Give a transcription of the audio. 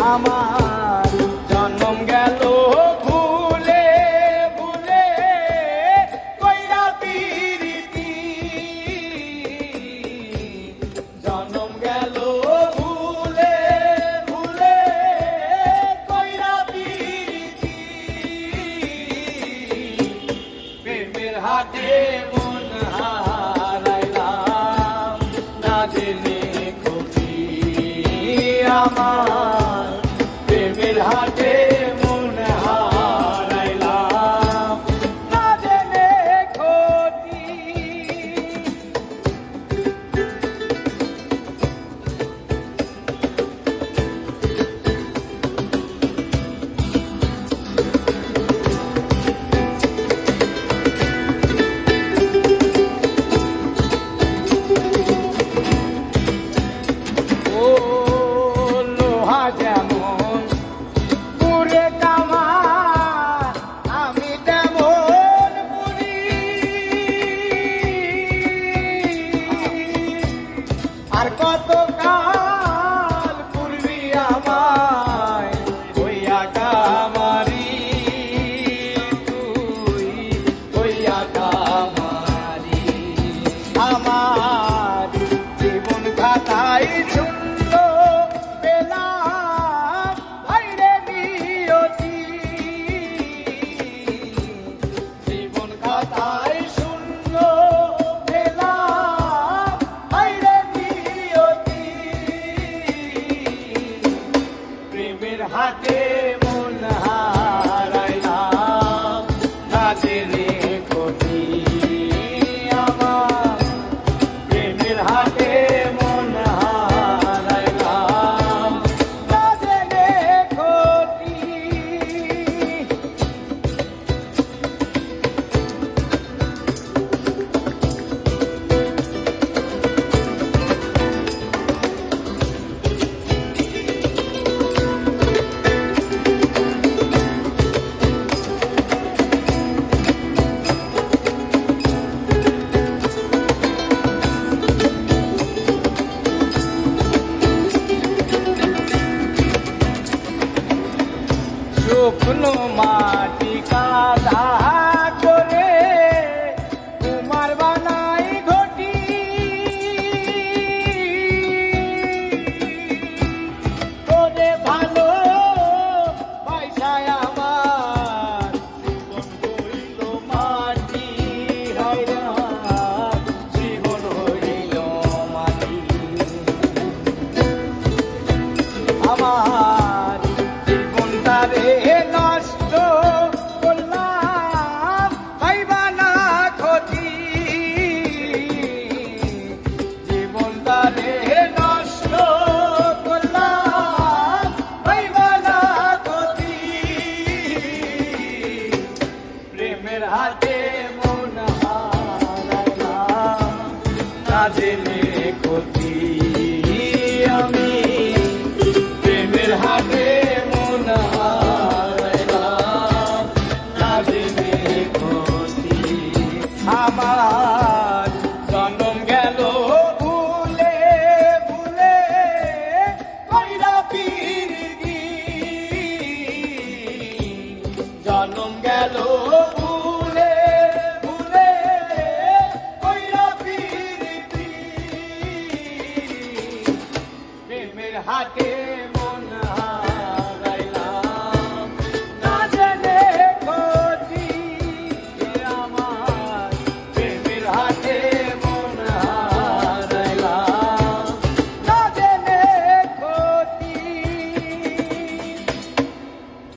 আমার জন্ম গেল ভুলে ভুলে কইরা পিরিতি জন্ম গেল ভুলে ভুলে কইরা পিরিতি প্রেমের হাতে মন হারাইলাম না জেনে ক্ষতি আমার প্রেমের হাতে মন হারাইলাম না জেনে ক্ষতি ও লোহা যেমন পুরে কামার আমি তেমন পুরি আর কত কাল পূর্বি আমায় হইয়া কামারি তুই হইয়া কামারি আমার জীবন খাতায় শূন্য পেলাম ভাইরে নিয়তি জীবন খাতায় শূন্য পেলাম ভাইরে নিয়তি প্রেমের হাতে মন হারাইলাম না জেনে ক্ষতি আমার প্রেমের হাতে মন হারাইলাম না জেনে ক্ষতি শুকনো মাটি কাদা করে কুমার বানাই ঘটি করে ভালো পয়সায় আমার জীবন হইল মাটি হইরান জীবন হইল মাটি আমার জীবনটারে নষ্ট করলাম পাইবা না ক্ষতি জীবনটারে নষ্ট করলাম পাইবা না ক্ষতি প্রেমের হাতে মন হারাইলাম না জেনে ক্ষতি আমি প্রেমের হাতে মন হারাইলাম না জেনে ক্ষতি আমার জন্ম গেল ভুলে ভুলে কইরা পিরিতি জন্ম গেল ভুলে ভুলে কইরা পিরিতি প্রেমের হাতে মন